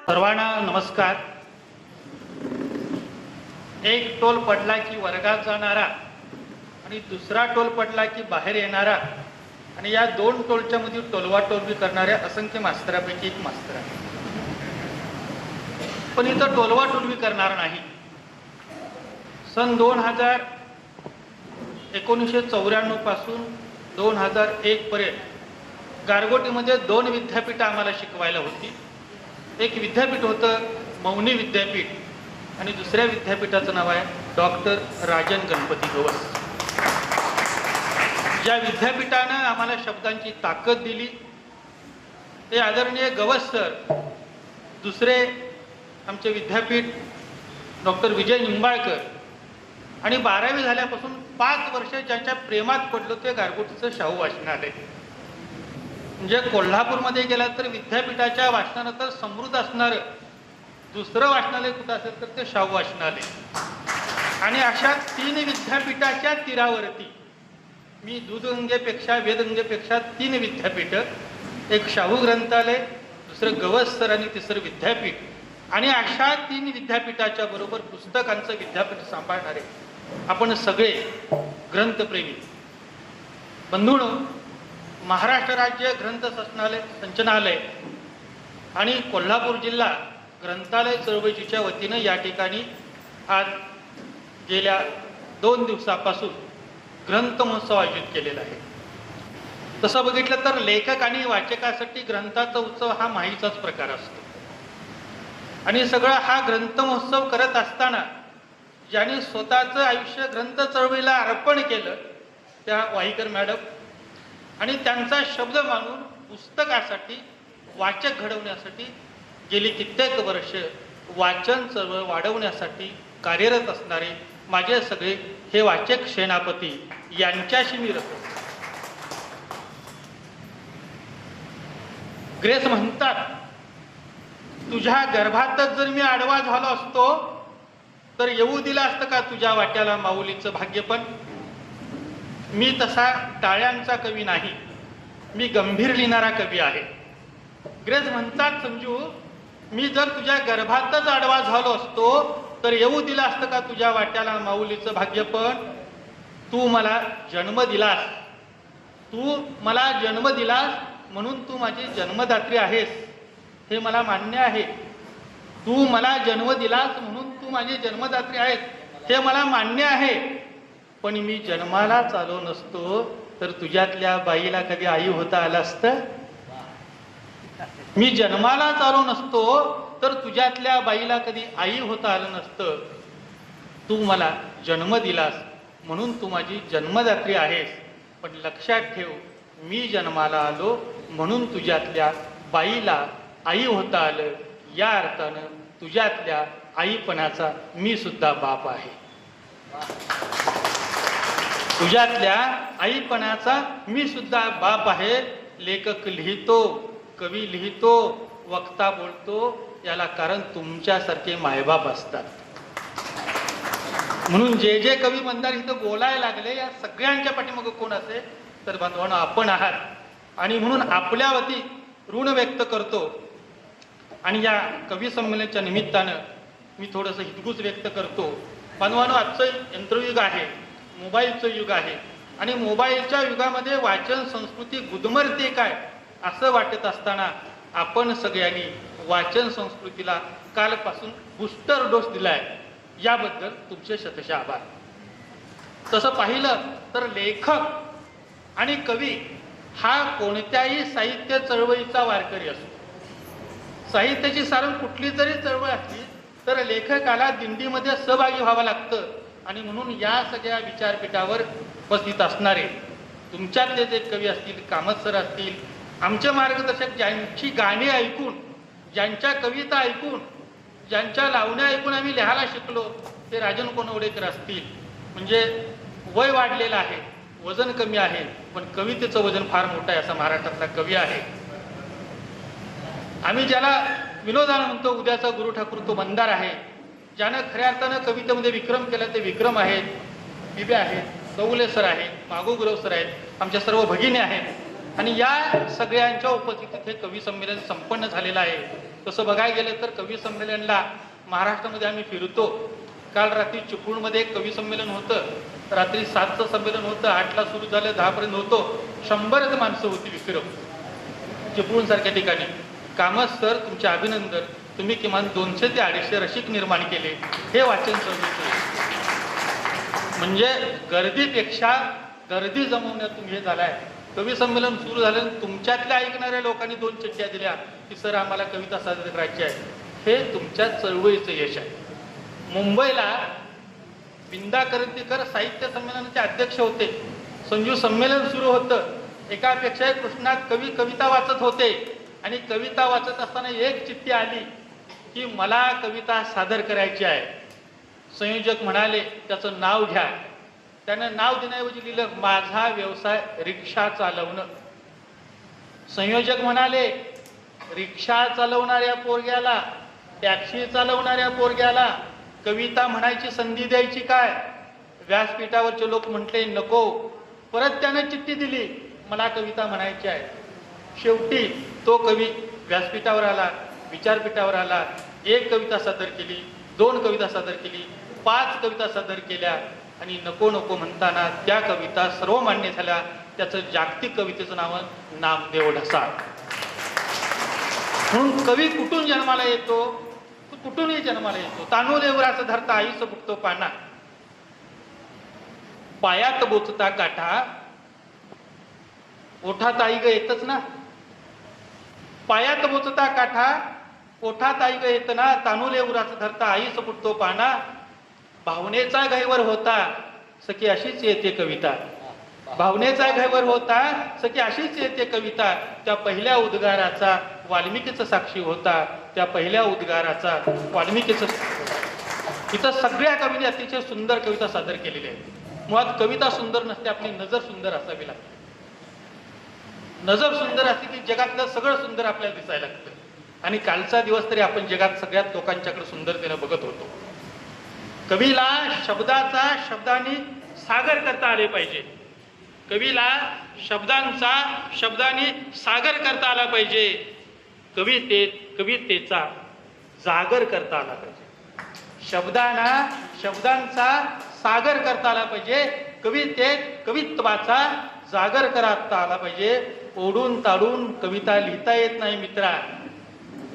सर्वांना नमस्कार. एक टोल पडला की वर्गात जाणारा आणि दुसरा टोल पडला की बाहेर येणारा आणि या दोन टोलच्या मध्ये टोलवाटोलवी करणाऱ्या असंख्य मास्तरापैकी एक मास्तर आहे. पण इथं टोलवाटोलवी करणार नाही. सन 1994 पासून 2001 पर्यंत गारगोटीमध्ये 2 विद्यापीठं आम्हाला शिकवायला होती. एक विद्यापीठ होतं मौनी विद्यापीठ आणि दुसऱ्या विद्यापीठाचं नाव आहे डॉक्टर राजन गणपती गवस. ज्या विद्यापीठानं आम्हाला शब्दांची ताकद दिली ते आदरणीय गवस सर, दुसरे आमचे विद्यापीठ डॉक्टर विजय निंबाळकर आणि 12वी झाल्यापासून 5 वर्ष ज्यांच्या प्रेमात पडलो ते गारगोटीचं शाहू वाचनालय. म्हणजे कोल्हापूरमध्ये गेला तर विद्यापीठाच्या वाचनानं तर समृद्ध असणारं दुसरं वाचनालय कुठं असेल तर ते शाहू वाचनालय. आणि अशा 3 विद्यापीठाच्या तीरावरती मी दूधगंगेपेक्षा वेदगंगेपेक्षा 3 विद्यापीठं, एक शाहू ग्रंथालय, दुसरं गवस सर आणि तिसरं विद्यापीठ, आणि अशा 3 विद्यापीठाच्या बरोबर पुस्तकांचं विद्यापीठ सांभाळणारे आपण सगळे ग्रंथप्रेमी बंधूंनो, महाराष्ट्र राज्य ग्रंथ संचनालय आणि कोल्हापूर जिल्हा ग्रंथालय चळवळीच्या वतीनं या ठिकाणी आज गेल्या 2 दिवसापासून ग्रंथ महोत्सव आयोजित केलेला आहे. तसं बघितलं तर लेखक आणि वाचकासाठी ग्रंथाचा उत्सव हा माहीचाच प्रकार असतो. आणि सगळा हा ग्रंथ महोत्सव करत असताना ज्यांनी स्वतःचं आयुष्य ग्रंथ चळवळीला अर्पण केलं त्या वाईकर मॅडम आणि त्यांचा शब्द मानून पुस्तकासाठी, वाचक घडवण्यासाठी गेली कित्येक वर्ष वाचन चळवळ वाढवण्यासाठी कार्यरत असणारे माझे सगळे हे वाचक सेनापती यांच्याशी मी रचतो. ग्रेस म्हणतात, तुझ्या गर्भातच जर मी आडवा झालो असतो तर येऊ दिलं असतं का तुझ्या वाट्याला माऊलीचं भाग्य. पण मी तसा टाळ्यांचा कवी नाही, मी गंभीर लिहिणारा कवी आहे. ग्रेस म्हणतात, समजू, मी जर तुझ्या गर्भातच आडवा झालो असतो तर येऊ दिलं असतं का तुझ्या वाट्याला माऊलीचं भाग्य. पण तू मला जन्म दिलास, तू मला जन्म दिलास म्हणून तू माझी जन्मदात्री आहेस हे मला मान्य आहे. तू मला जन्म दिलास म्हणून तू माझी जन्मदात्री आहेस हे मला मान्य आहे. पण मी जन्मालाच आलो नसतो तर तुझ्यातल्या बाईला कधी आई होता आलं असतं. मी जन्मालाच आलो नसतो तर तुझ्यातल्या बाईला कधी आई होता आलं नसतं. तू मला जन्म दिलास म्हणून तू माझी जन्मदात्री आहेस. पण लक्षात ठेव, मी जन्माला आलो म्हणून तुझ्यातल्या बाईला आई होता आलं. या अर्थानं तुझ्यातल्या आईपणाचा मी सुद्धा बाप आहे. तुझ्यातल्या आईपणाचा मी सुद्धा बाप आहे. लेखक लिहितो, कवी लिहितो, वक्ता बोलतो, याला कारण तुमच्यासारखे मायबाप असतात. म्हणून जे जे कवी मंदार इथं बोलायला लागले या सगळ्यांच्या पाठीमागे कोण असेल तर बांधवांनो आपण आहात. आणि म्हणून आपल्या वती ऋण व्यक्त करतो. आणि या कवी संमेलनाच्या निमित्तानं मी थोडंसं हितगुज व्यक्त करतो. बांधवांनो, आजचं यंत्रयुग आहे, मोबाईलचं युग आहे आणि मोबाईलच्या युगामध्ये वाचन संस्कृती गुदमरते काय असं वाटत असताना आपण सगळ्यांनी वाचन संस्कृतीला कालपासून बूस्टर डोस दिलाय, याबद्दल तुमचे शतशः आभार. तसं पाहिलं तर लेखक आणि कवी हा कोणत्याही साहित्य चळवळीचा वारकरी असतो. साहित्याची सारण कुठली जरी चळवळ असली तर लेखकाला दिंडीमध्ये सहभागी व्हावं लागतं. आणि म्हणून या सगळ्या विचारपीठावर उपस्थित असणारे तुमच्यातले जे कवी असतील, कामत सर असतील, आमचे मार्गदर्शक, ज्यांची गाणी ऐकून, ज्यांच्या कविता ऐकून, ज्यांच्या लावण्या ऐकून आम्ही लिहायला शिकलो ते राजन कोनवडेकर असतील. म्हणजे वय वाढलेलं आहे, वजन कमी आहे, पण कवितेचं वजन फार मोठं आहे असा महाराष्ट्रातला कवी आहे. आम्ही ज्याला विनोदानं म्हणतो उद्याचा गुरु ठाकूर तो मंदार आहे. ज्यानं खऱ्या अर्थानं कवितेमध्ये विक्रम केला ते विक्रम आहेत, बिबे आहेत, कौले सर आहेत, मागो गुरव सर आहेत, आमच्या सर्व भगिनी आहेत. आणि या सगळ्यांच्या उपस्थितीत हे कवी संमेलन संपन्न झालेलं आहे. तसं बघायला गेलं तर कवी संमेलनला महाराष्ट्रामध्ये आम्ही फिरतो. काल रात्री चिपळूणमध्ये एक कवी संमेलन होतं. रात्री 7चं संमेलन होतं, 8ला सुरू झालं, 10पर्यंत होतो. 100च माणसं होती विक्रम चिपळूणसारख्या ठिकाणी. कामत सर, तुमचे अभिनंदन. तुम्ही किमान 200 ते 250 रसिक निर्माण केले. हे वाचन चळवळीचं म्हणजे गर्दीपेक्षा गर्दी जमवण्यात तुम्ही हे झालाय. कवी संमेलन सुरू झालं, तुमच्यातल्या ऐकणाऱ्या लोकांनी 2 चिठ्ठ्या दिल्या की सर आम्हाला कविता सादर करायची आहे. हे तुमच्या चळवळीचं यश आहे. मुंबईला विंदा करंदीकर साहित्य संमेलनाचे अध्यक्ष होते. संजू संमेलन सुरू होतं, एकापेक्षा एक कृष्णात कवी कविता वाचत होते आणि कविता वाचत असताना एक चिठ्ठी आली की मला कविता सादर करायची आहे. संयोजक म्हणाले त्याचं नाव घ्या. त्यानं नाव देण्याऐवजी लिहिलं माझा व्यवसाय रिक्षा चालवणं. संयोजक म्हणाले रिक्षा चालवणाऱ्या पोरग्याला, टॅक्सी चालवणाऱ्या पोरग्याला कविता म्हणायची संधी द्यायची काय? व्यासपीठावरचे लोक म्हटले नको. परत त्याने चिठ्ठी दिली मला कविता म्हणायची आहे. शेवटी तो कवी व्यासपीठावर आला, विचारपीठावर आला. 1 कविता सादर केली, 2 कविता सादर केली, 5 कविता सादर केल्या आणि नको नको म्हणताना त्या कविता सर्वमान्य झाल्या. त्याचं जागतिक कवितेचं नाव नामदेव ढसाळ. म्हणून कवी कुठून जन्माला येतो? कुठूनही जन्माला येतो. तांदूळ उराचं धरता आईचं फुकतो पाना, पायात बोचता काठा, ओठात आई ग येतच ना. पायात बोचता काठा, ओठात आई ग येत ना. तांदूळ उराचं धरता आईचं फुकतो पाना, भावनेचा घाईवर होता सखी अशीच येते कविता. भावनेचा घाईवर होता सखी अशीच येते कविता. त्या पहिल्या उद्गाराचा वाल्मिकीचा साक्षी होता. त्या पहिल्या उद्गाराचा वाल्मिकीचं. इथं सगळ्या कवीने अतिशय सुंदर कविता सादर केलेल्या आहेत. मुळात कविता सुंदर नसते, आपली नजर सुंदर असावी लागते. नजर सुंदर असते की जगातलं सगळं सुंदर आपल्याला दिसायला लागतं. आणि कालचा दिवस तरी आपण जगात सगळ्यात लोकांच्याकडे सुंदरतेनं बघत होतो. कवीला शब्दाचा शब्दांनी सागर करता आले पाहिजे. कवीला शब्दांचा शब्दांनी सागर करता आला पाहिजे. कवितेचा जागर करता आला पाहिजे. शब्दांचा सागर करता आला पाहिजे. कवित्वाचा जागर करता आला पाहिजे. ओढून ताडून कविता लिहिता येत नाही मित्रा.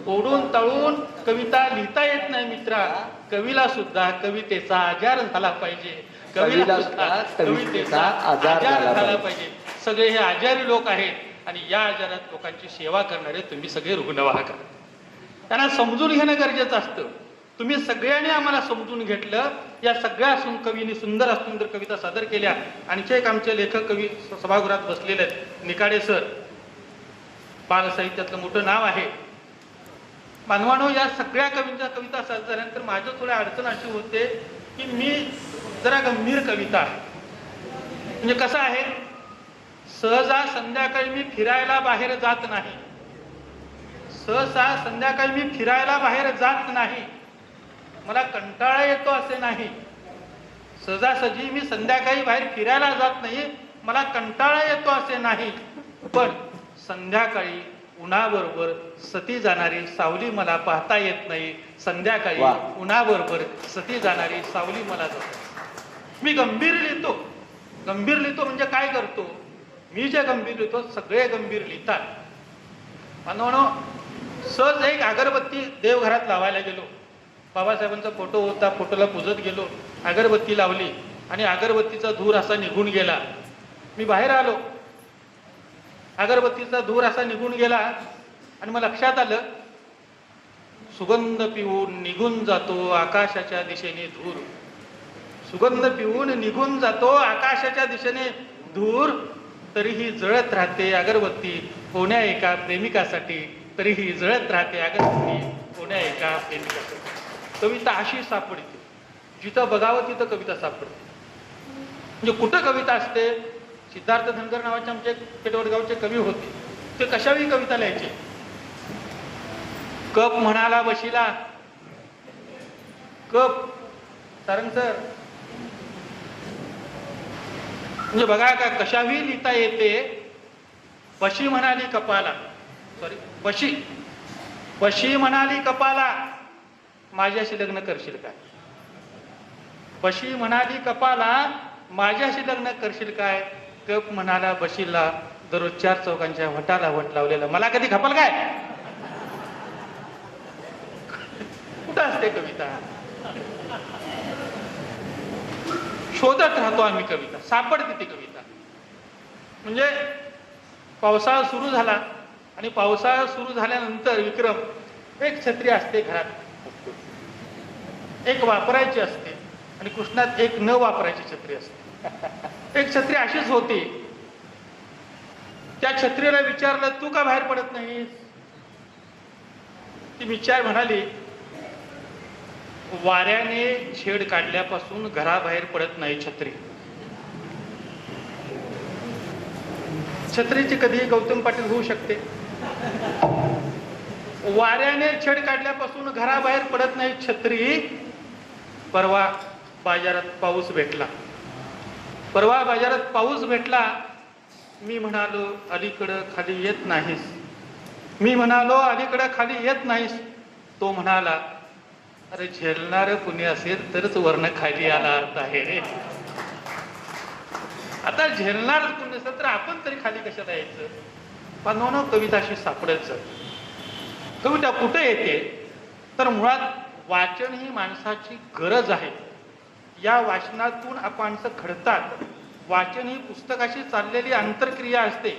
ओढून ताळून कविता लिहिता येत नाही मित्रा. कवीला सुद्धा कवितेचा आजार झाला पाहिजे. कवीला सुद्धा कवितेचा आजार झाला पाहिजे. सगळे हे आजारी लोक आहेत आणि या आजारात लोकांची सेवा करणारे तुम्ही सगळे रुग्णवाहक आहात. त्यांना समजून घेणं गरजेचं असतं. तुम्ही सगळ्यांनी आम्हाला समजून घेतलं. या सगळ्या कवींनी सुंदर सुंदर कविता सादर केल्या. आणखी एक आमचे लेखक कवी सभागृहात बसलेले आहेत, निकाडे सर. बालसाहित्यातलं मोठं नाव आहे. मानवानो, या सगळ्या कवींच्या कविता सादर झाल्यानंतर माझ्या थोड्या अडचण अशी होते की मी जरा गंभीर कविता आहे. म्हणजे कसं आहे, सहसा संध्याकाळी मी फिरायला बाहेर जात नाही. सहसा संध्याकाळी मी फिरायला बाहेर जात नाही. मला कंटाळा येतो असे नाही. सहजासहजी मी संध्याकाळी बाहेर फिरायला जात नाही. मला कंटाळा येतो असे नाही. पण संध्याकाळी उन्हाबरोबर सती जाणारी सावली मला पाहता येत नाही. संध्याकाळी उन्हाबरोबर सती जाणारी सावली मला जाते. मी गंभीर लिहितो. गंभीर लिहितो म्हणजे काय करतो? मी जे गंभीर लिहितो सगळे गंभीर लिहितात. म्हणून सहज एक अगरबत्ती देवघरात लावायला गेलो. बाबासाहेबांचा फोटो होता, फोटोला पुजत गेलो. अगरबत्ती लावली आणि अगरबत्तीचा धूर असा निघून गेला. मी बाहेर आलो. अगरबत्तीचा धूर असा निघून गेला आणि मग लक्षात आलं, सुगंध पिऊन निघून जातो आकाशाच्या दिशेने धूर. सुगंध पिऊन निघून जातो आकाशाच्या दिशेने धूर. तरीही जळत राहते अगरबत्ती कोण्या एका प्रेमिकासाठी. तरीही जळत राहते अगरबत्ती कोण्या एका प्रेमिकासाठी. कविता अशी सापडते, जिथं बघावं तिथं कविता सापडते. म्हणजे कुठं कविता असते? सिद्धार्थ धनगर नावाचे आमचे पेटवडगावचे कवी होते. ते कशावी कविता लिहायचे. कप म्हणाला बशीला. कप सारंग सर म्हणजे बघा का कशावी लिहिता येते. बशी म्हणाली कपाला. सॉरी, बशी पशी म्हणाली कपाला, माझ्याशी लग्न करशील काय? पशी म्हणाली कपाला, माझ्याशी लग्न करशील काय? कप म्हणाला बशीला, दररोज 4 चौकांच्या वटाला वट लावलेला, मला कधी खपल काय? कुठं असते कविता? शोधत राहतो आम्ही कविता, सापडते ती कविता. म्हणजे पावसाळा सुरू झाला आणि पावसाळा सुरू झाल्यानंतर विक्रम, एक छत्री असते घरात, एक वापरायची असते आणि कृष्णात एक न वापरायची छत्री असते. एक छत्री अशीच होती. त्या छत्रीला विचारलं, तू का बाहेर पडत नाहीस? ती बिचारी म्हणाली, वाऱ्याने छेड काढल्यापासून घराबाहेर पडत नाही छत्री. छत्रीची कधीही गौतम पाटील होऊ शकते. वाऱ्याने छेड काढल्यापासून घराबाहेर पडत नाही छत्री. परवा बाजारात पाऊस भेटला. परवा बाजारात पाऊस भेटला. मी म्हणालो अलीकडं खाली येत नाहीस. मी म्हणालो अलीकडं खाली येत नाहीस. तो म्हणाला, अरे झेलणारं कुणी असेल तरच वर्ण खाली आला अर्थ आहे रे. आता झेलणार कुणी असेल तर आपण तरी खाली कशाला यायचं? पण कविताशी सापडायचं. कविता कुठे येते? तर मुळात वाचन ही माणसाची गरज आहे. या वाचनातून माणसं घडतात. वाचन ही पुस्तकाशी चाललेली आंतरक्रिया असते.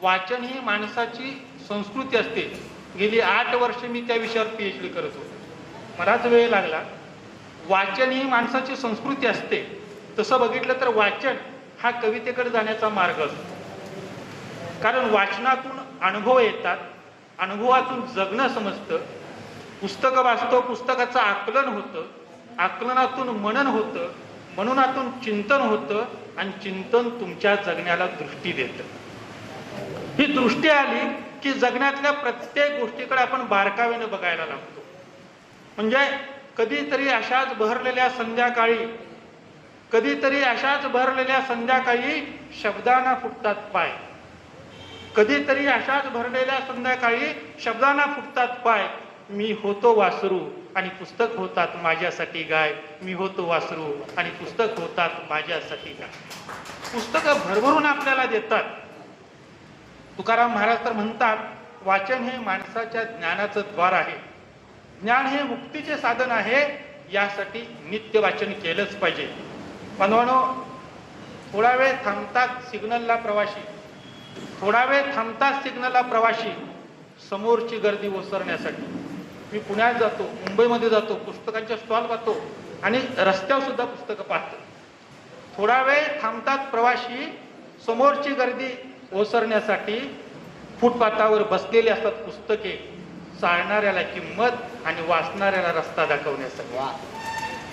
वाचन ही माणसाची संस्कृती असते. गेली 8 वर्ष मी त्या विषयावर PhD करत होतो. बराच वेळ लागला. वाचन ही माणसाची संस्कृती असते. तसं बघितलं तर वाचन हा कवितेकडे जाण्याचा मार्ग असतो. कारण वाचनातून अनुभव येतात. अनुभवातून जगणं समजतं. पुस्तकं वाचतो, पुस्तकाचं आकलन होतं. आकलनातून मनन होतं. मननातून चिंतन होतं आणि चिंतन तुमच्या जगण्याला दृष्टी देतं. ही दृष्टी आली की जगण्यातल्या प्रत्येक गोष्टीकडे आपण बारकावेनं बघायला लागतो. म्हणजे कधीतरी अशाच बहरलेल्या संध्याकाळी, कधीतरी अशाच बहरलेल्या संध्याकाळी शब्दांना फुटतात पाय. कधीतरी अशाच भरलेल्या संध्याकाळी शब्दांना फुटतात पाय. मी होतो वासरू आणि पुस्तक होतात माझ्यासाठी गाय. मी होतो वासरू आणि पुस्तक होतात माझ्यासाठी गाय. पुस्तकं भरभरून आपल्याला देतात. तुकाराम महाराज तर म्हणतात, वाचन हे माणसाच्या ज्ञानाचं द्वार आहे. ज्ञान हे मुक्तीचे साधन आहे. यासाठी नित्य वाचन केलंच पाहिजे. बांधवांनो, थोडा वेळ थांबतात सिग्नलला प्रवासी. थोडा वेळ थांबतात सिग्नलला प्रवासी समोरची गर्दी ओसरण्यासाठी. मी पुण्यात जातो, मुंबईमध्ये जातो, पुस्तकांच्या स्टॉल पाहतो आणि रस्त्यावर सुद्धा पुस्तकं पाहतो. थोडा वेळ थांबतात प्रवासी समोरची गर्दी ओसरण्यासाठी. फुटपाथावर बसलेली असतात पुस्तके, चालणाऱ्याला किंमत आणि वाचणाऱ्याला रस्ता दाखवण्यासाठी.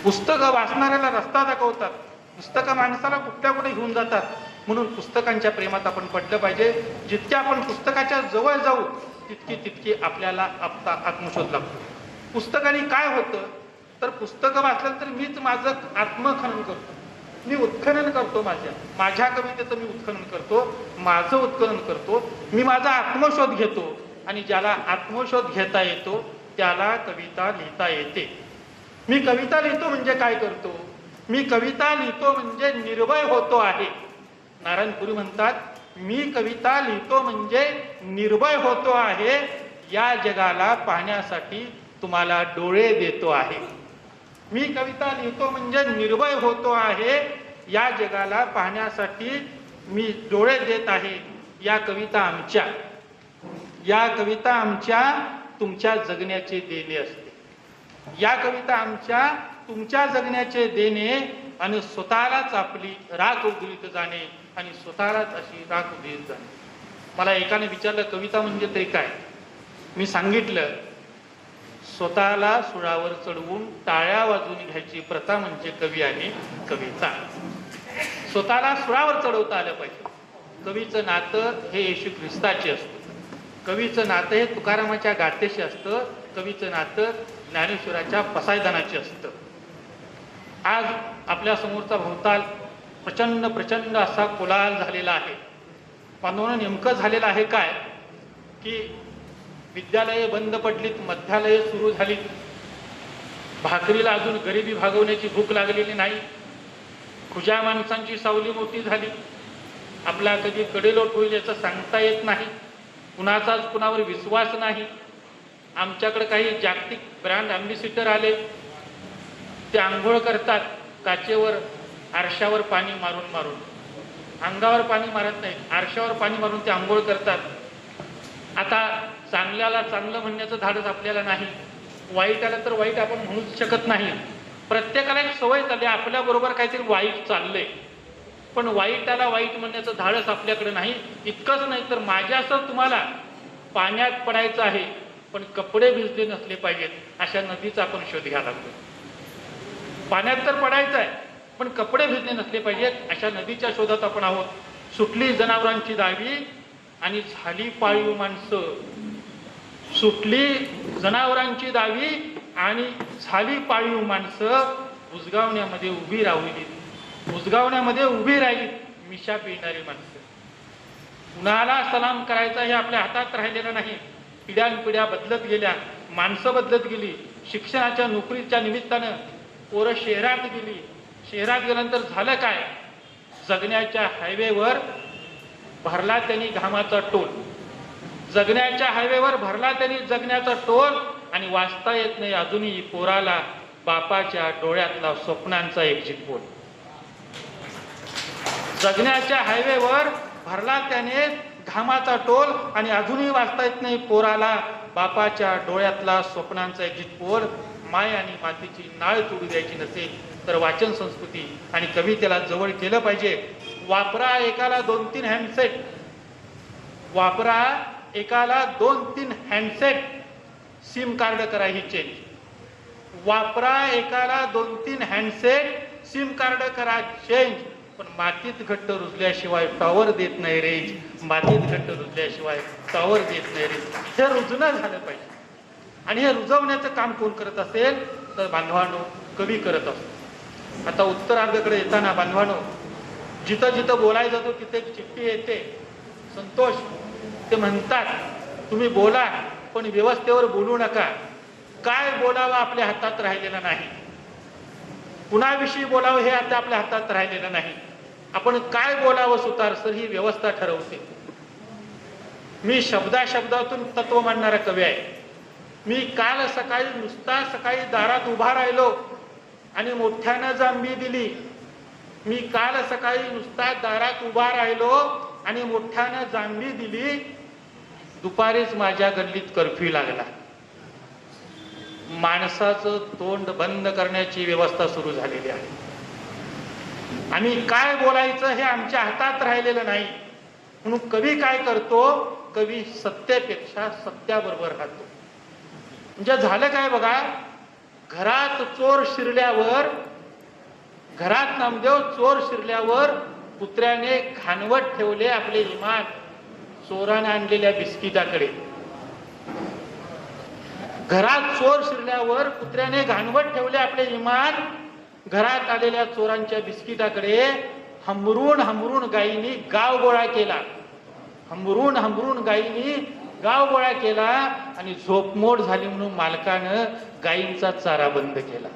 पुस्तकं वाचणाऱ्याला रस्ता दाखवतात. पुस्तकं माणसाला कुठल्या कुठे घेऊन जातात. म्हणून पुस्तकांच्या प्रेमात आपण पडलं पाहिजे. जितके आपण पुस्तकाच्या जवळ जाऊ तितकी आपल्याला आत्मशोध लागतो. पुस्तकाने काय होतं तर पुस्तकं वाचलं तर मीच माझं आत्मखनन करतो. मी उत्खनन करतो. माझ्या कवितेचं मी उत्खनन करतो. माझं उत्खनन करतो. मी माझा आत्मशोध घेतो. आणि ज्याला आत्मशोध घेता येतो त्याला कविता लिहिता येते. मी कविता लिहितो म्हणजे काय करतो? मी कविता लिहितो म्हणजे निर्भय होतो आहे. नारायणपुरी म्हणतात, मी कविता लिहितो म्हणजे निर्भय होतो आहे. या जगाला पाहण्यासाठी तुम्हाला डोळे देतो आहे. मी कविता लिहितो म्हणजे निर्भय होतो आहे. या जगाला पाहण्यासाठी मी डोळे देत आहे. या कविता आमच्या तुमच्या जगण्याचे देणे असते. या कविता आमच्या तुमच्या जगण्याचे देणे आणि स्वतःलाच आपली राख उधळीत जाणे आणि स्वतःलाच अशी राख उधळीत जाणे. मला एकाने विचारलं कविता म्हणजे तरी काय? मी सांगितलं, स्वतःला सुळावर चढवून टाळ्या वाजवून घ्यायची प्रथा म्हणजे कवी आणि कविता. स्वतःला सुळावर चढवता आलं पाहिजे. कवीचं नातं हे येशू ख्रिस्ताचे असतं. कवीचं नातं हे तुकारामाच्या गाथेशी असतं. कवीचं नातं ज्ञानेश्वराच्या पसायदानाचे असतं. आज आपल्या समोरचा भोवताल प्रचंड असा कोलाहल झालेला आहे. पण नेमकं झालेलं आहे काय की विद्यालये बंद पडलीत, मध्यालये सुरू झालीत, भाकरीला अजून गरिबी भागवण्याची भूक लागलेली नाही, खुज्या माणसांची सावली मोठी झाली, आपला कधी कडेलोट होईल याचं सांगता येत नाही, कुणाचाच कुणावर विश्वास नाही. आमच्याकडे काही जागतिक ब्रँड ॲम्बेसिडर आले, ते आंघोळ करतात काचेवर आरशावर पाणी मारून मारून, अंगावर पाणी मारत नाहीत, आरशावर पाणी मारून ते आंघोळ करतात. आता चांगल्याला चांगलं म्हणण्याचं धाडस आपल्याला नाही, वाईटाला तर वाईट आपण म्हणूच शकत नाही. प्रत्येकाला एक सवय झाली आपल्याबरोबर काहीतरी वाईट चाललंय, पण वाईटाला वाईट म्हणण्याचं धाडस आपल्याकडे नाही. इतकंच नाही तर माझ्यासह तुम्हाला पाण्यात पडायचं आहे, पण कपडे भिजले नसले पाहिजेत, अशा नदीचा आपण शोध घ्यायला लागतो. पाण्यात तर पडायचं आहे, पण कपडे भिजले नसले पाहिजेत, अशा नदीच्या शोधात आपण आहोत. सुटली जनावरांची दावी आणि झाली पाळीव माणसं, सुटली जनावरांची दावी आणि झाली पाळीव माणसं, उजगावण्यामध्ये उभी राहिली, उजगावण्यामध्ये उभी राहिली मिशा पिळणारी माणसं. कुणाला सलाम करायचा हे आपल्या हातात राहिलेलं नाही. पिढ्यानपिढ्या बदलत गेल्या, माणसं बदलत गेली, शिक्षणाच्या नोकरीच्या निमित्तानं पोरं शहरात गेली. शहरात गेल्यानंतर झालं काय, जगण्याच्या हायवेवर भरला त्यांनी घामाचा टोल, जगण्याच्या हायवेवर भरला त्यांनी जगण्याचा टोल, आणि वाचता येत नाही अजूनही पोराला बापाच्या डोळ्यातला स्वप्नांचा एक्झिट पोल. जगण्याच्या हायवेवर भरला त्याने घामाचा टोल, आणि अजूनही वाचता येत नाही पोराला बापाच्या डोळ्यातला स्वप्नांचा एक्झिट पोल. माय आणि मातीची नाळ तोडू द्यायची नसेल तर वाचन संस्कृती आणि कवितेला जवळ केलं पाहिजे. वापरा एकाला 2-3 हँडसेट, वापरा एकाला 2-3 हँडसेट, सिम कार्ड करा ही चेंज. वापरा एकाला 2-3 हँडसेट, सिम कार्ड करा चेंज. पण मातीत घट्ट रुजल्याशिवाय टॉवर देत नाही रेंज, मातीत घट्ट रुजल्याशिवाय टॉवर देत नाही रेंज. हे रुजणं झालं पाहिजे, आणि हे रुजवण्याचं काम कोण करत असेल तर बांधवानो कवी करत असतो. आता उत्तरार्धाकडे येताना बांधवानो, जिथं जिथं बोलायला जातो तिथे एक चिठ्ठी येते. संतोष ते म्हणतात तुम्ही बोला पण व्यवस्थेवर बोलू नका. काय बोलावं आपल्या हातात राहिलेलं नाही, कुणाविषयी बोलावं हे आता आपल्या हातात राहिलेलं नाही. आपण काय बोलावं सुतारसर ही व्यवस्था ठरवते. मी शब्दातून तत्व मांडणारा कवी आहे. मी काल सकाळी नुसता सकाळी दारात उभा राहिलो आणि मोठ्यानं जांभी दिली. मी काल सकाळी नुसता दारात उभा राहिलो आणि मोठ्यानं जांभी दिली. दुपारीच माझ्या गल्लीत कर्फ्यू लागला. माणसाचं तोंड बंद करण्याची व्यवस्था सुरू झालेली आहे. आम्ही काय बोलायचं हे आमच्या हातात राहिलेलं नाही. म्हणून कवी काय करतो, कवी सत्तेपेक्षा सत्याबरोबर राहतो. म्हणजे झालं काय बघा, घरात चोर शिरल्यावर, घरात नामदेव चोर शिरल्यावर कुत्र्याने घाणवट ठेवले आपले इमान चोराने आणलेल्या बिस्किटाकडे. घरात चोर शिरल्यावर कुत्र्याने घाणवट ठेवले आपले इमान घरात आलेल्या चोरांच्या बिस्किटाकडे. हमरून हमरून गायींनी गाव गोळा केला, हमरून हमरून गायींनी गाव गोळा केला, आणि झोपमोड झाली म्हणून मालकानं गायींचा चारा बंद केला.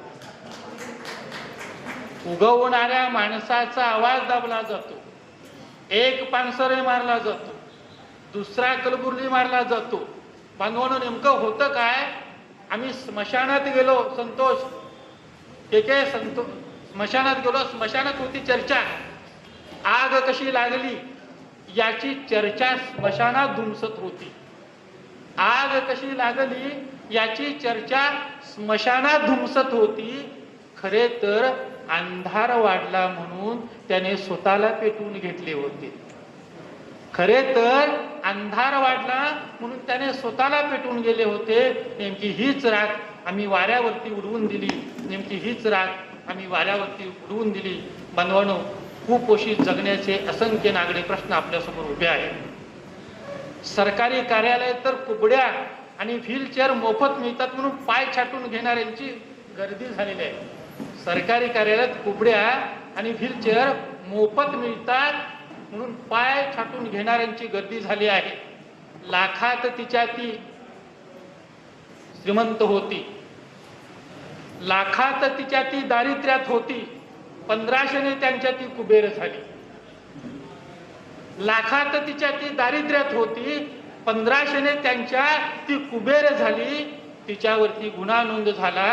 उगवणाऱ्या माणसाचा आवाज दाबला जातो, एक पानसरे मारला जातो, दुसरा कलबुर्गी मारला जातो. बांधवानं नेमकं होतं काय, आम्ही स्मशानात गेलो. संतोष स्मशानात गेलो. स्मशानात होती चर्चा, आग कशी लागली याची चर्चा स्मशानात धुमसत होती. आग कशी लागली याची चर्चा स्मशानात धुमसत होती. खरे तर अंधार वाढला म्हणून त्याने स्वतःला पेटवून घेतले होते. खरे तर अंधार वाढला म्हणून त्याने स्वतःला पेटवून गेले होते. नेमकी हीच राख आम्ही वाऱ्यावरती उडवून दिली, नेमकी हीच राख आम्ही वाऱ्यावरती उडवून दिली. बांधवांनो, कुपोषित जगण्याचे असंख्य नागरिक प्रश्न आपल्यासमोर उभे आहेत. सरकारी कार्यालय तर कुबड्या आणि व्हीलचेअर मोफत मिळतात म्हणून पाय छाटून घेणाऱ्यांची गर्दी झालेली आहे. सरकारी कार्यालयात कुबड्या आणि व्हीलचेअर मोफत मिळतात म्हणून पाय छाटून घेणाऱ्यांची गर्दी झाली आहे. लाखात तिच्या ती श्रीमंत होती, लाखात तिच्या ती दारिद्र्यात होती, 1500ने त्यांच्या ती कुबेर झाली. लाखात तिच्या ती दारिद्र्यात होती, 1500ने त्यांच्या ती कुबेर झाली. तिच्यावरती गुन्हा नोंद झाला,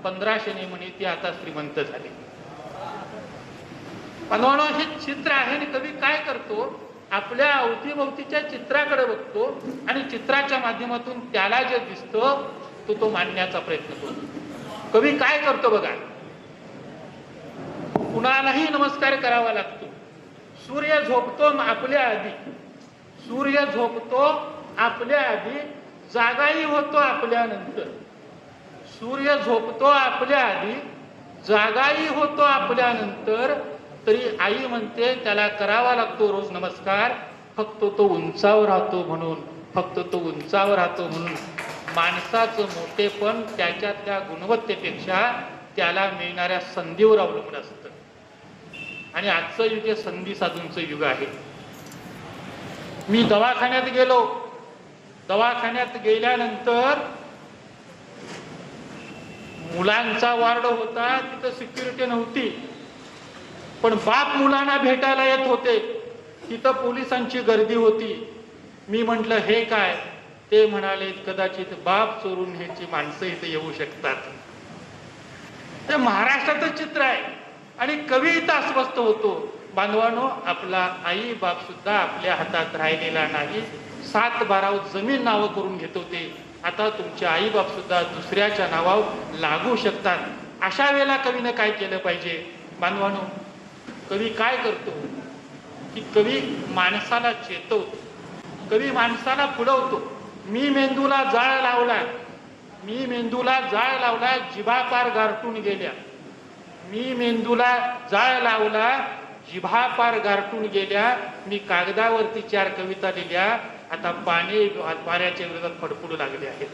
1500ने म्हणे ती आता श्रीमंत झाली. बनवणं हे चित्र आहे. आणि कवी काय करतो, आपल्या अवतीभोवतीच्या चित्राकडे बघतो आणि चित्राच्या माध्यमातून त्याला जे दिसतं तो मांडण्याचा प्रयत्न करतो. कवी काय करतो बघा, कुणालाही नमस्कार करावा लागतो. सूर्य झोपतो आपल्या आधी, सूर्य झोपतो आपल्या आधी, जागाही होतो आपल्यानंतर. सूर्य झोपतो आपल्या आधी, जागाही होतो आपल्यानंतर, तरी आई म्हणते त्याला करावा लागतो रोज नमस्कार. फक्त तो उंचावर राहतो म्हणून, फक्त तो उंचावर राहतो म्हणून. माणसाचं मोठेपण त्याच्या त्या गुणवत्तेपेक्षा त्याला मिळणाऱ्या संधीवर अवलंबून असतं. आणि आजचं युग हे संधी साधूंचं युग आहे. मी दवाखान्यात गेलो, दवाखान्यात गेल्यानंतर मुलांचा वार्ड होता, तिथं सिक्युरिटी नव्हती, पण बाप मुलांना भेटायला येत होते, तिथं पोलिसांची गर्दी होती. मी म्हटलं हे काय, ते म्हणाले कदाचित बाप चोरून न्यायची माणसं इथे येऊ शकतात. ते महाराष्ट्राचं चित्र आहे. आणि कवी इथं अस्वस्थ होतो, बांधवानो आपला आई बाप सुद्धा आपल्या हातात राहिलेला नाही. 7-12 जमीन नावं करून घेत होते, आता तुमचे आई बाप सुद्धा दुसऱ्याच्या नावावर लागू शकतात. अशा वेळेला कवीनं काय केलं पाहिजे बांधवानो? कवी काय करतो की कवी माणसाला चेतवतो, कवी माणसाला फुलवतो. मी मेंदूला जाळ लावला, मी मेंदूला जाळ लावला, जिभा पार गारटून गेल्या. मी मेंदूला जाळ लावला, जिभा पार गारटून गेल्या. मी कागदावरती 4 कविता लिहिल्या, आता पाण्याच्या विरोधात फडफडू लागले आहेत.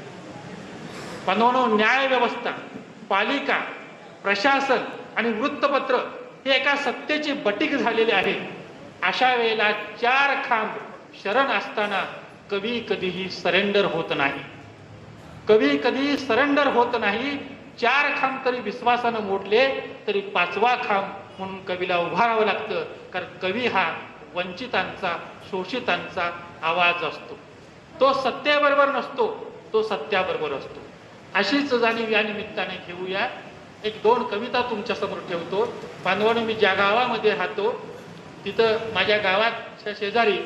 बनवणं न्याय व्यवस्था, पालिका, प्रशासन आणि वृत्तपत्र हे एका सत्तेची बटीक झालेले आहे. अशा वेळेला 4 खांब शरण असताना कवी कधीही सरेंडर होत नाही. कवी कधी सरेंडर होत नाही. 4 खांब तरी विश्वासानं मोडले तरी 5वा खांब म्हणून कवीला उभा राहावं लागतं. कारण कवी हा वंचितांचा, शोषितांचा आवाज असतो. तो सत्तेबरोबर नसतो, तो सत्याबरोबर असतो. अशीच जाणीव या निमित्ताने घेऊया. 1-2 कविता तुमच्या समोर ठेवतो. बांधवांनो, मी ज्या गावामध्ये राहतो तिथं माझ्या गावाच्या शेजारी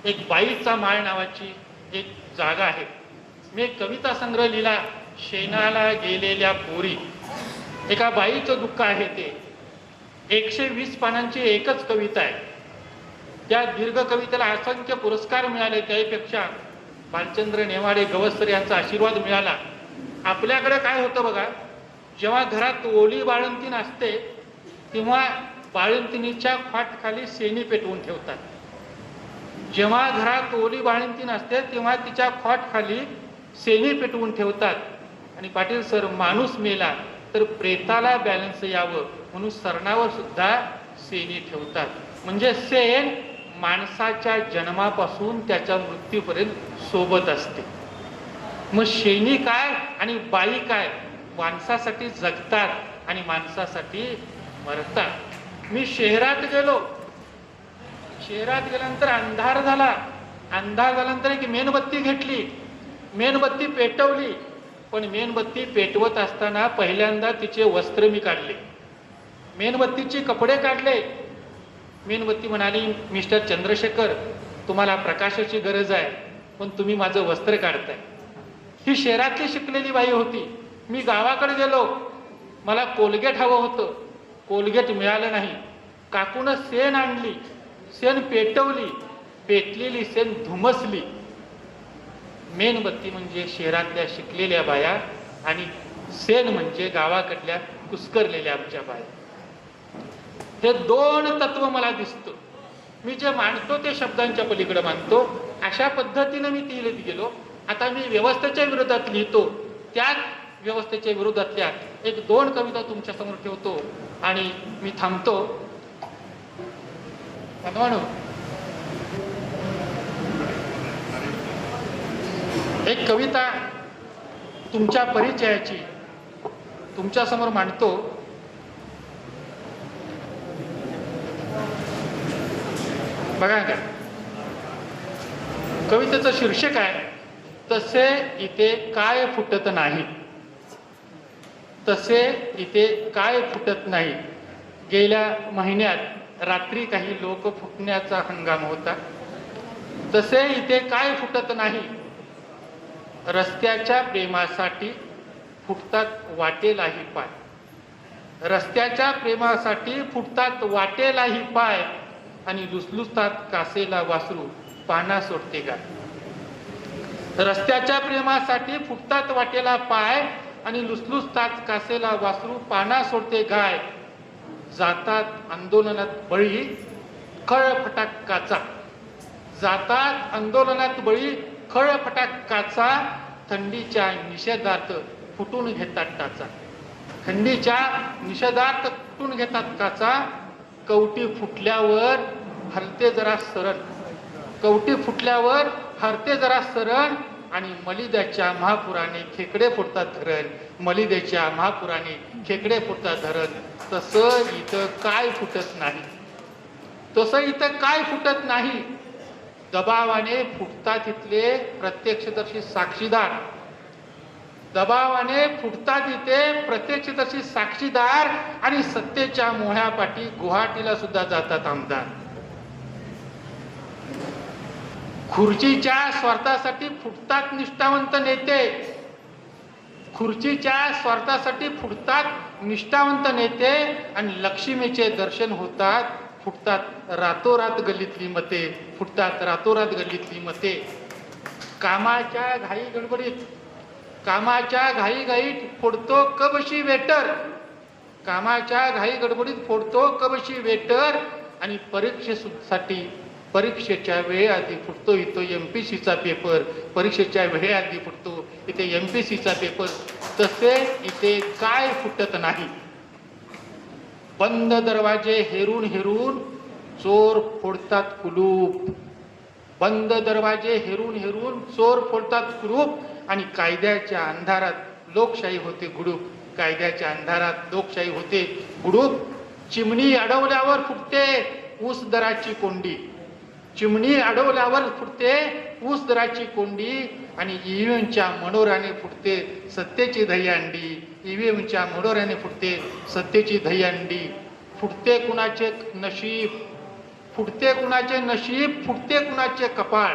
एक बाईचा माळ नावाची एक जागा आहे. मी एक कविता संग्रह लिहिला, शेणाला गेलेल्या पोरी. एका बाईचं दुःख आहे ते. 120 पानांची एकच कविता आहे. त्या दीर्घ कवितेला असंख्य पुरस्कार मिळाले. त्यापेक्षा भालचंद्र नेवाडे गवसकर यांचा आशीर्वाद मिळाला. आपल्याकडे काय होतं बघा, जेव्हा घरात ओली बाळंतीण असते तेव्हा बाळंतिणीच्या खाली शेणी पेटवून ठेवतात. जेव्हा घरात ओली बाळंतीण असते तेव्हा तिच्या खाली शेणी पेटवून ठेवतात. आणि पाटील सर, माणूस मेला तर प्रेताला बॅलन्स यावं म्हणून सरणावर सुद्धा शेणी ठेवतात. म्हणजे शेण माणसाच्या जन्मापासून त्याच्या मृत्यूपर्यंत सोबत असते. मग शेणी काय आणि बाई काय, माणसासाठी जगतात आणि माणसासाठी मरतात. मी शहरात गेलो, शहरात गेल्यानंतर अंधार झाला. अंधार झाल्यानंतर एक मेणबत्ती घेतली, मेणबत्ती पेटवली. पण मेणबत्ती पेटवत असताना पहिल्यांदा तिचे वस्त्र मी काढले, मेणबत्तीचे कपडे काढले. मेणबत्ती म्हणाली, मिस्टर चंद्रशेखर, तुम्हाला प्रकाशाची गरज आहे, पण तुम्ही माझं वस्त्र काढताय. ही शहरातली शिकलेली बाई होती. मी गावाकडे गेलो, मला कोलगेट हवं होतं, कोलगेट मिळालं नाही. काकूनं शेण आणली, शेण पेटवली, पेटलेली शेण धुमसली. मेणबत्ती म्हणजे शहरातल्या शिकलेल्या बाया आणि शेण म्हणजे गावाकडल्या कुस्करलेल्या आमच्या बाया. हे 2 तत्व मला दिसतं. मी जे मांडतो ते शब्दांच्या पलीकडे मानतो. अशा पद्धतीनं मी ती लिहित गेलो. आता मी व्यवस्थेच्या विरोधात लिहितो, त्याच व्यवस्थेच्या विरोधातल्या 1-2 कविता तुमच्या समोर ठेवतो आणि मी थांबतो. एक कविता तुमच्या परिचयाची तुमच्यासमोर मांडतो. बघा का, कवितेचं शीर्षक आहे तसे इथे काय फुटत नाही. तसे इथे काय फुटत नाही. गेल्या महिन्यात रात्री काही लोक फुटण्याचा हंगाम होता. तसे इथे काय फुटत नाही. रस्त्याच्या प्रेमासाठी फुटतात वाटेलाही पाय. रस्त्याच्या प्रेमासाठी फुटतात वाटेलाही पाय आणि लुसलुसतात कासेला वासरू पाना सोडते गाय. रस्त्याच्या प्रेमासाठी फुटतात वाटेला पाय आणि लुसलुसतात कासेला वासरू पाना सोडते गाय. जातात आंदोलनात बळी खळफटाकाचा. जातात आंदोलनात बळी खळफटाकाचा. थंडीच्या निषेधार्थ फुटून घेतात टाचा. थंडीच्या निषेधार्थ फुटून घेतात काचा. कवटी फुटल्यावर हलते जरा सरण. कवटी फुटल्यावर हरते जरा सरण आणि मलिदाच्या महापुराने खेकडे फुटतात धरण. मलिदाच्या महापुराने खेकडे फुटतात धरण. तसं इथं काय फुटत नाही. तसं इथं काय फुटत नाही. दबावाने फुटतात इथले प्रत्यक्षदर्शी साक्षीदार. दबावाने फुटतात इथे प्रत्यक्षदर्शी साक्षीदार आणि सत्तेच्या मोह्यापाठी गुवाहाटीला सुद्धा जातात आमदार. खुर्चीच्या स्वार्थासाठी फुटतात निष्ठावंत नेते. खुर्चीच्या स्वार्थासाठी फुटतात निष्ठावंत नेते आणि लक्ष्मीचे दर्शन होतात फुटतात रातोरात गल्लीतली मते. फुटतात रातोरात गल्लीतली मते. कामाच्या घाई गडबडीत कामाच्या घाईघाईत फोडतो कबशी वेटर. कामाच्या घाई गडबडीत फोडतो कबशी वेटर आणि परीक्षेसाठी परीक्षेच्या वेळेआधी फुटतो इथं MPSCचा पेपर. परीक्षेच्या वेळेआधी फुटतो इथे MPSCचा पेपर. तसे इथे काय फुटत नाही. बंद दरवाजे हेरून हेरून चोर फोडतात कुलूप. बंद दरवाजे हेरून हेरून चोर फोडतात कुलूप आणि कायद्याच्या अंधारात लोकशाही होते गुडूप. कायद्याच्या अंधारात लोकशाही होते गुडूप. चिमणी अडवल्यावर फुटते ऊस दराची कोंडी. चिमणी अडवल्यावर फुटते ऊस दराची कोंडी आणि EVMच्या मनोराने फुटते सत्तेची दहीहंडी. EVMच्या मनोराने फुटते सत्तेची दहीहंडी. फुटते कुणाचे नशीब. फुटते कुणाचे नशीब. फुटते कुणाचे कपाळ.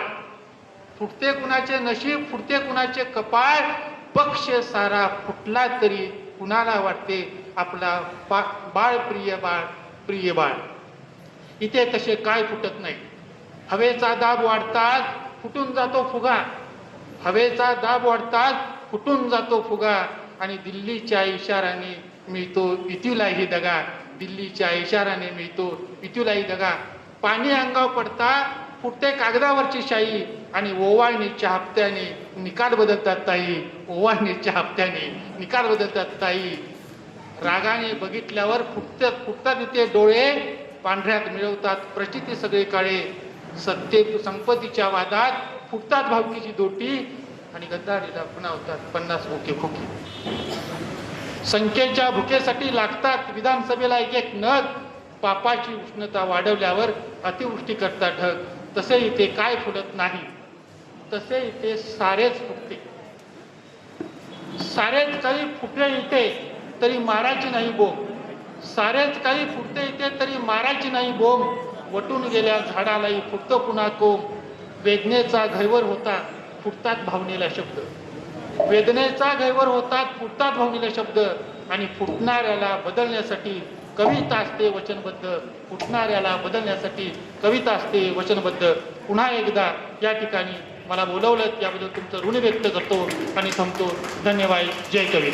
फुटते कुणाचे नशीब. फुटते कुणाचे कपाळ. पक्ष सारा फुटला तरी कुणाला वाटते आपला बाळ प्रिय बाळ प्रिय बाळ. इथे तसे काय फुटत नाही. हवेचा दाब वाढतात फुटून जातो फुगा. हवेचा दाब वाढतात फुटून जातो फुगा आणि दिल्लीच्या इशाराने मिळतो इथूलाही दगा. दिल्लीच्या इशाराने मिळतो इथूलाही दगा. पाणी अंगावर पडता फुटते कागदावरची शाई आणि ओवाळणीच्या हप्त्याने निकाल बदलतात ताई. ओवाळणीच्या हप्त्याने निकाल बदलतात ताई. रागाने बघितल्यावर फुटतात इथे डोळे. पांढऱ्यात मिळवतात प्रचिती सगळे काळे. सत्ते संपत्तीच्या वादात फुटतात भावकीची दोटी आणि गद्दारीला खुणावतात 50 भुके खोकी. संख्येच्या भुकेसाठी लागतात विधानसभेला एक एक नग. पापाची उष्णता वाढवल्यावर अतिवृष्टी करतात ढग. तसे इथे काय फुटत नाही. तसे इथे सारेच फुटते. सारेच काही फुटले इथे तरी मारायची नाही बोंब. सारेच काही फुटते इथे तरी मारायची नाही बोंब. वटून गेल्या झाडालाही फुटतो पुन्हा कोंब. वेदनेचा घैवर होता फुटतात भावनेला शब्द. वेदनेचा घैवर होतात फुटतात भावनेला शब्द आणि फुटणाऱ्याला बदलण्यासाठी कविता असते वचनबद्ध. फुटणाऱ्याला बदलण्यासाठी कविता असते वचनबद्ध. पुन्हा एकदा या ठिकाणी मला बोलवलं याबद्दल तुमचं ऋण व्यक्त करतो आणि थांबतो. धन्यवाद. जय कवी.